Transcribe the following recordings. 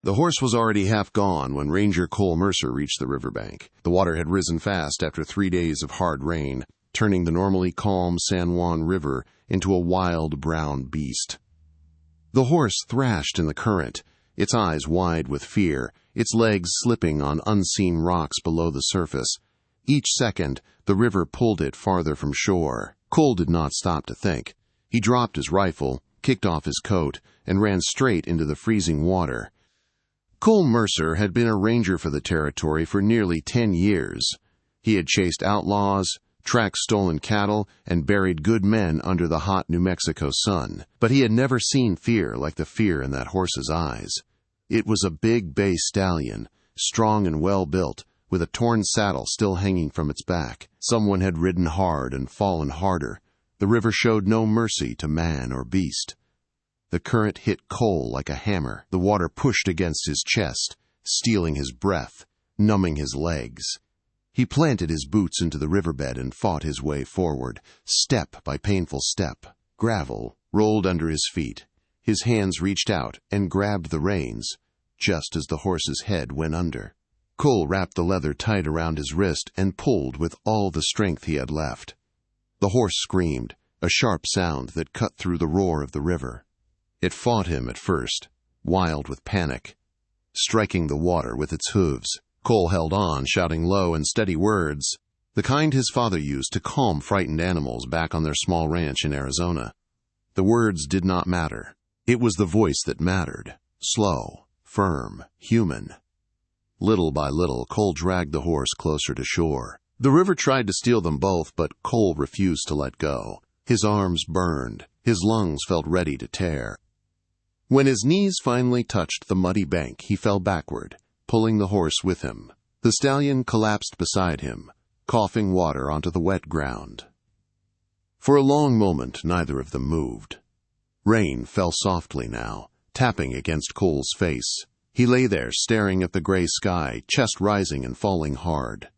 The horse was already half gone when Ranger Cole Mercer reached the riverbank. The water had risen fast after 3 days of hard rain, turning the normally calm San Juan River into a wild brown beast. The horse thrashed in the current, its eyes wide with fear, its legs slipping on unseen rocks below the surface. Each second, the river pulled it farther from shore. Cole did not stop to think. He dropped his rifle, kicked off his coat, and ran straight into the freezing water. Cole Mercer had been a ranger for the territory for nearly 10 years. He had chased outlaws, tracked stolen cattle, and buried good men under the hot New Mexico sun. But he had never seen fear like the fear in that horse's eyes. It was a big bay stallion, strong and well-built, with a torn saddle still hanging from its back. Someone had ridden hard and fallen harder. The river showed no mercy to man or beast. The current hit Cole like a hammer. The water pushed against his chest, stealing his breath, numbing his legs. He planted his boots into the riverbed and fought his way forward, step by painful step. Gravel rolled under his feet. His hands reached out and grabbed the reins, just as the horse's head went under. Cole wrapped the leather tight around his wrist and pulled with all the strength he had left. The horse screamed, a sharp sound that cut through the roar of the river. It fought him at first, wild with panic, striking the water with its hooves. Cole held on, shouting low and steady words, the kind his father used to calm frightened animals back on their small ranch in Arizona. The words did not matter. It was the voice that mattered, slow, firm, human. Little by little, Cole dragged the horse closer to shore. The river tried to steal them both, but Cole refused to let go. His arms burned. His lungs felt ready to tear. When his knees finally touched the muddy bank, he fell backward, pulling the horse with him. The stallion collapsed beside him, coughing water onto the wet ground. For a long moment, neither of them moved. Rain fell softly now, tapping against Cole's face. He lay there, staring at the gray sky, chest rising and falling hard.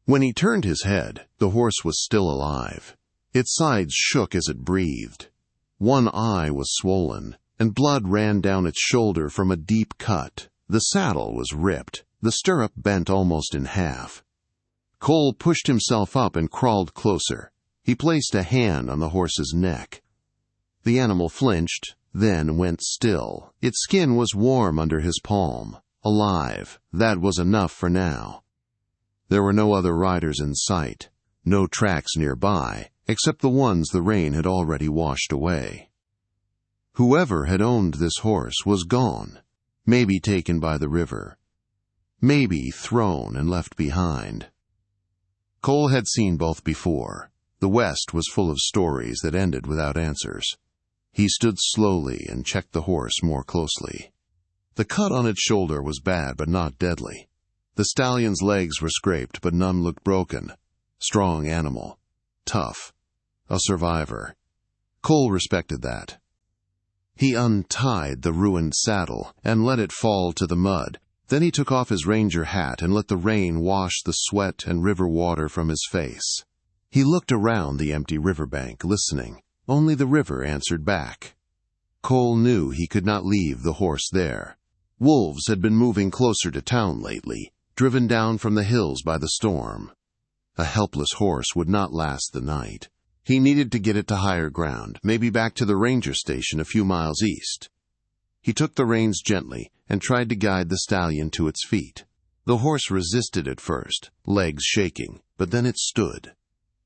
When he turned his head, the horse was still alive. Its sides shook as it breathed. One eye was swollen, and blood ran down its shoulder from a deep cut. The saddle was ripped, the stirrup bent almost in half. Cole pushed himself up and crawled closer. He placed a hand on the horse's neck. The animal flinched, then went still. Its skin was warm under his palm, alive. That was enough for now. There were no other riders in sight, no tracks nearby, except the ones the rain had already washed away. Whoever had owned this horse was gone, maybe taken by the river, maybe thrown and left behind. Cole had seen both before. The West was full of stories that ended without answers. He stood slowly and checked the horse more closely. The cut on its shoulder was bad but not deadly. The stallion's legs were scraped, but none looked broken. Strong animal. Tough. A survivor. Cole respected that. He untied the ruined saddle and let it fall to the mud. Then he took off his ranger hat and let the rain wash the sweat and river water from his face. He looked around the empty riverbank, listening. Only the river answered back. Cole knew he could not leave the horse there. Wolves had been moving closer to town lately, driven down from the hills by the storm. A helpless horse would not last the night. He needed to get it to higher ground, maybe back to the ranger station a few miles east. He took the reins gently and tried to guide the stallion to its feet. The horse resisted at first, legs shaking, but then it stood.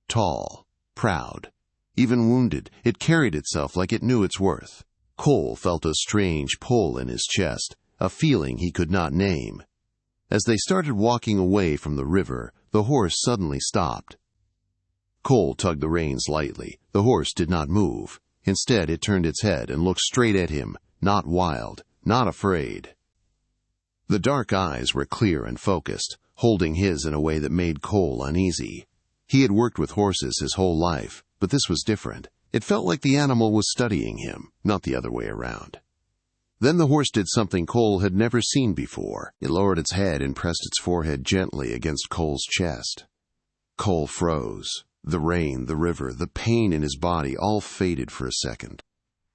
Tall, proud. Even wounded, it carried itself like it knew its worth. Cole felt a strange pull in his chest, a feeling he could not name. As they started walking away from the river, the horse suddenly stopped. Cole tugged the reins lightly. The horse did not move. Instead, it turned its head and looked straight at him, not wild, not afraid. The dark eyes were clear and focused, holding his in a way that made Cole uneasy. He had worked with horses his whole life, but this was different. It felt like the animal was studying him, not the other way around. Then the horse did something Cole had never seen before. It lowered its head and pressed its forehead gently against Cole's chest. Cole froze. The rain, the river, the pain in his body all faded for a second.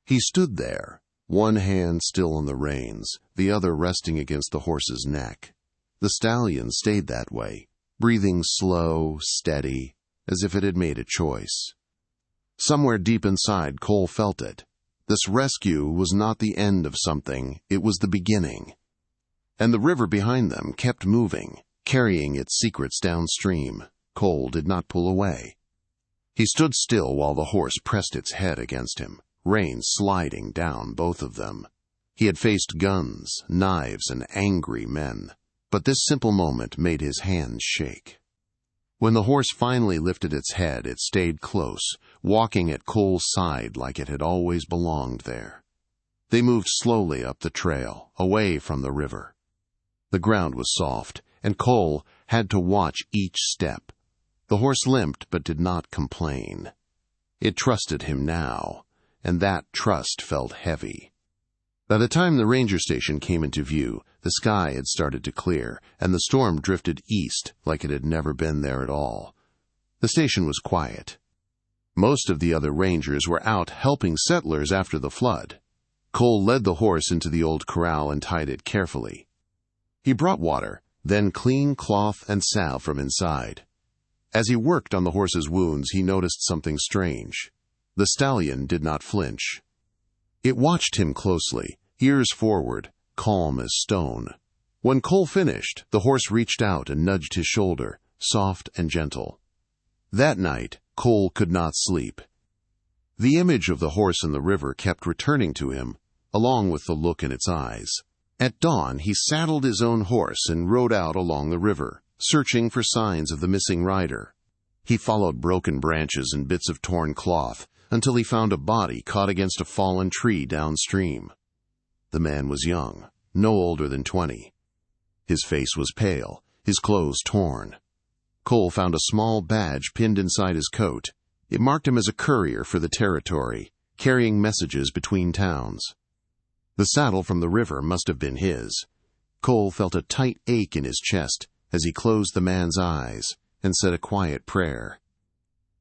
He stood there, one hand still on the reins, the other resting against the horse's neck. The stallion stayed that way, breathing slow, steady, as if it had made a choice. Somewhere deep inside, Cole felt it. This rescue was not the end of something, it was the beginning. And the river behind them kept moving, carrying its secrets downstream. Cole did not pull away. He stood still while the horse pressed its head against him, reins sliding down both of them. He had faced guns, knives, and angry men, but this simple moment made his hands shake. When the horse finally lifted its head, it stayed close, walking at Cole's side like it had always belonged there. They moved slowly up the trail, away from the river. The ground was soft, and Cole had to watch each step. The horse limped but did not complain. It trusted him now, and that trust felt heavy. By the time the ranger station came into view, the sky had started to clear, and the storm drifted east like it had never been there at all. The station was quiet. Most of the other rangers were out helping settlers after the flood. Cole led the horse into the old corral and tied it carefully. He brought water, then clean cloth and salve from inside. As he worked on the horse's wounds, he noticed something strange. The stallion did not flinch. It watched him closely, ears forward, calm as stone. When Cole finished, the horse reached out and nudged his shoulder, soft and gentle. That night, Cole could not sleep. The image of the horse in the river kept returning to him, along with the look in its eyes. At dawn, he saddled his own horse and rode out along the river, searching for signs of the missing rider. He followed broken branches and bits of torn cloth, until he found a body caught against a fallen tree downstream. The man was young, no older than 20. His face was pale, his clothes torn. Cole found a small badge pinned inside his coat. It marked him as a courier for the territory, carrying messages between towns. The saddle from the river must have been his. Cole felt a tight ache in his chest as he closed the man's eyes and said a quiet prayer.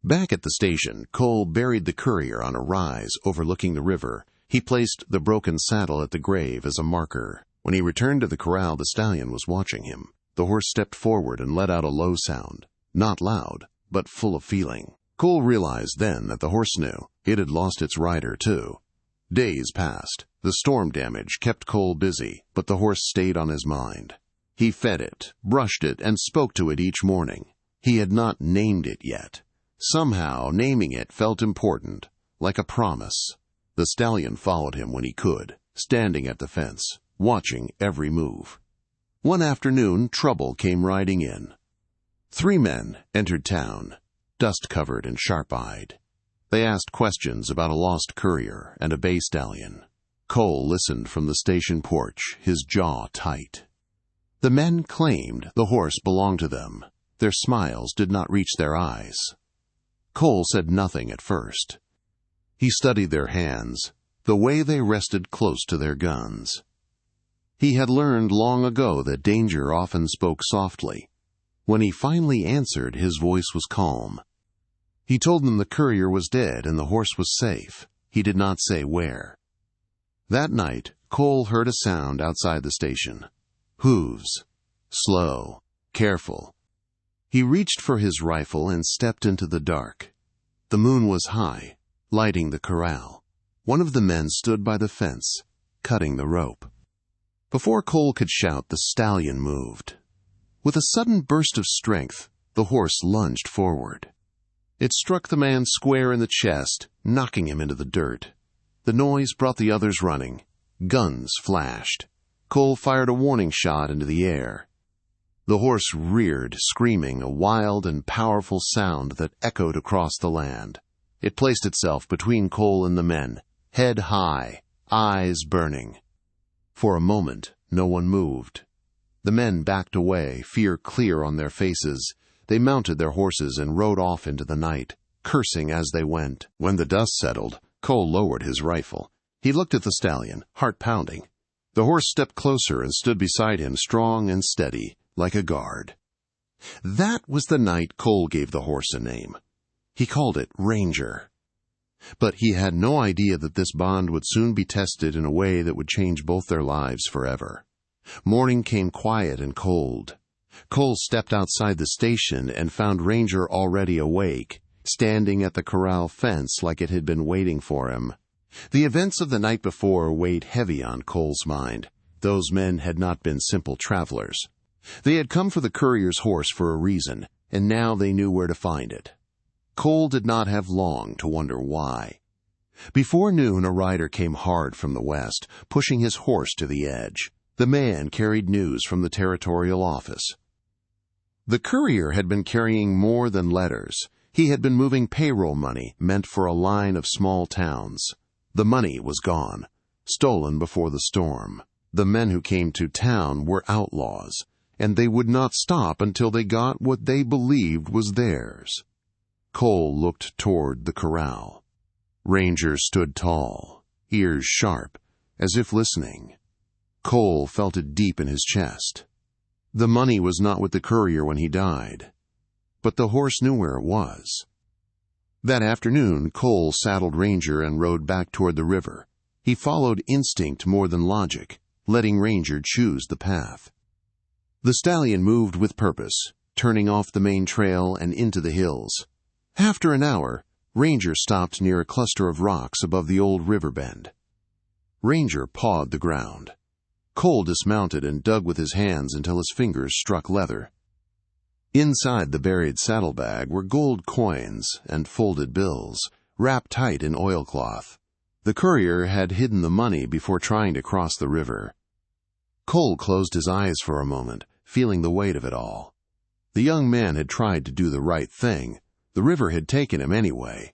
Back at the station, Cole buried the courier on a rise overlooking the river. He placed the broken saddle at the grave as a marker. When he returned to the corral, the stallion was watching him. The horse stepped forward and let out a low sound, not loud, but full of feeling. Cole realized then that the horse knew. It had lost its rider, too. Days passed. The storm damage kept Cole busy, but the horse stayed on his mind. He fed it, brushed it, and spoke to it each morning. He had not named it yet. Somehow, naming it felt important, like a promise. The stallion followed him when he could, standing at the fence, watching every move. One afternoon, trouble came riding in. 3 men entered town, dust-covered and sharp-eyed. They asked questions about a lost courier and a bay stallion. Cole listened from the station porch, his jaw tight. The men claimed the horse belonged to them. Their smiles did not reach their eyes. Cole said nothing at first. He studied their hands, the way they rested close to their guns. He had learned long ago that danger often spoke softly. When he finally answered, his voice was calm. He told them the courier was dead and the horse was safe. He did not say where. That night, Cole heard a sound outside the station. Hooves. Slow. Careful. He reached for his rifle and stepped into the dark. The moon was high, lighting the corral. One of the men stood by the fence, cutting the rope. Before Cole could shout, the stallion moved. With a sudden burst of strength, the horse lunged forward. It struck the man square in the chest, knocking him into the dirt. The noise brought the others running. Guns flashed. Cole fired a warning shot into the air. The horse reared, screaming, a wild and powerful sound that echoed across the land. It placed itself between Cole and the men, head high, eyes burning. For a moment, no one moved. The men backed away, fear clear on their faces. They mounted their horses and rode off into the night, cursing as they went. When the dust settled, Cole lowered his rifle. He looked at the stallion, heart pounding. The horse stepped closer and stood beside him, strong and steady, like a guard. That was the night Cole gave the horse a name. He called it Ranger. But he had no idea that this bond would soon be tested in a way that would change both their lives forever. Morning came quiet and cold. Cole stepped outside the station and found Ranger already awake, standing at the corral fence like it had been waiting for him. The events of the night before weighed heavy on Cole's mind. Those men had not been simple travelers. They had come for the courier's horse for a reason, and now they knew where to find it. Cole did not have long to wonder why. Before noon, a rider came hard from the west, pushing his horse to the edge. The man carried news from the territorial office. The courier had been carrying more than letters. He had been moving payroll money meant for a line of small towns. The money was gone, stolen before the storm. The men who came to town were outlaws, and they would not stop until they got what they believed was theirs. Cole looked toward the corral. Ranger stood tall, ears sharp, as if listening. Cole felt it deep in his chest. The money was not with the courier when he died, but the horse knew where it was. That afternoon, Cole saddled Ranger and rode back toward the river. He followed instinct more than logic, letting Ranger choose the path. The stallion moved with purpose, turning off the main trail and into the hills. After an hour, Ranger stopped near a cluster of rocks above the old river bend. Ranger pawed the ground. Cole dismounted and dug with his hands until his fingers struck leather. Inside the buried saddlebag were gold coins and folded bills, wrapped tight in oilcloth. The courier had hidden the money before trying to cross the river. Cole closed his eyes for a moment, feeling the weight of it all. The young man had tried to do the right thing. The river had taken him anyway.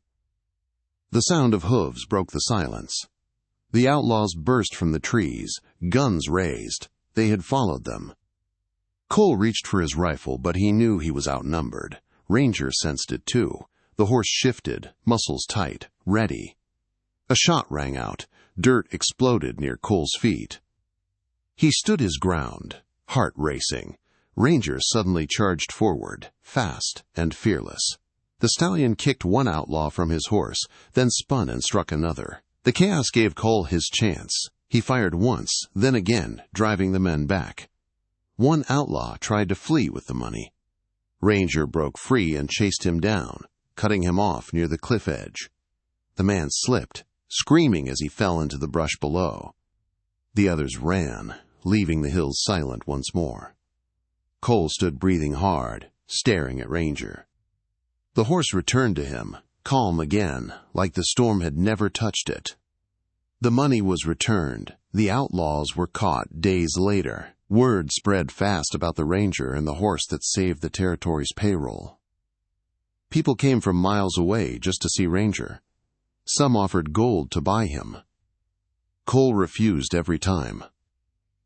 The sound of hooves broke the silence. The outlaws burst from the trees, guns raised. They had followed them. Cole reached for his rifle, but he knew he was outnumbered. Ranger sensed it too. The horse shifted, muscles tight, ready. A shot rang out. Dirt exploded near Cole's feet. He stood his ground, heart racing. Ranger suddenly charged forward, fast and fearless. The stallion kicked one outlaw from his horse, then spun and struck another. The chaos gave Cole his chance. He fired once, then again, driving the men back. One outlaw tried to flee with the money. Ranger broke free and chased him down, cutting him off near the cliff edge. The man slipped, screaming as he fell into the brush below. The others ran, leaving the hills silent once more. Cole stood breathing hard, staring at Ranger. The horse returned to him, calm again, like the storm had never touched it. The money was returned. The outlaws were caught days later. Word spread fast about the Ranger and the horse that saved the territory's payroll. People came from miles away just to see Ranger. Some offered gold to buy him. Cole refused every time.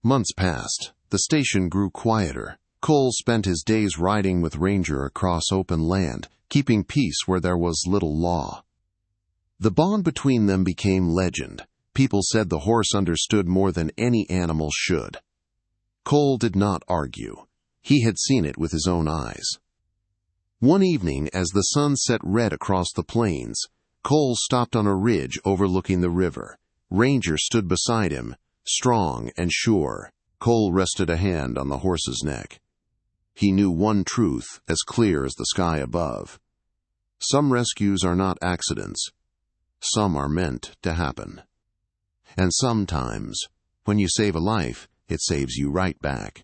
Months passed. The station grew quieter. Cole spent his days riding with Ranger across open land, keeping peace where there was little law. The bond between them became legend. People said the horse understood more than any animal should. Cole did not argue. He had seen it with his own eyes. One evening, as the sun set red across the plains, Cole stopped on a ridge overlooking the river. Ranger stood beside him, strong and sure. Cole rested a hand on the horse's neck. He knew one truth as clear as the sky above. Some rescues are not accidents. Some are meant to happen. And sometimes, when you save a life, it saves you right back.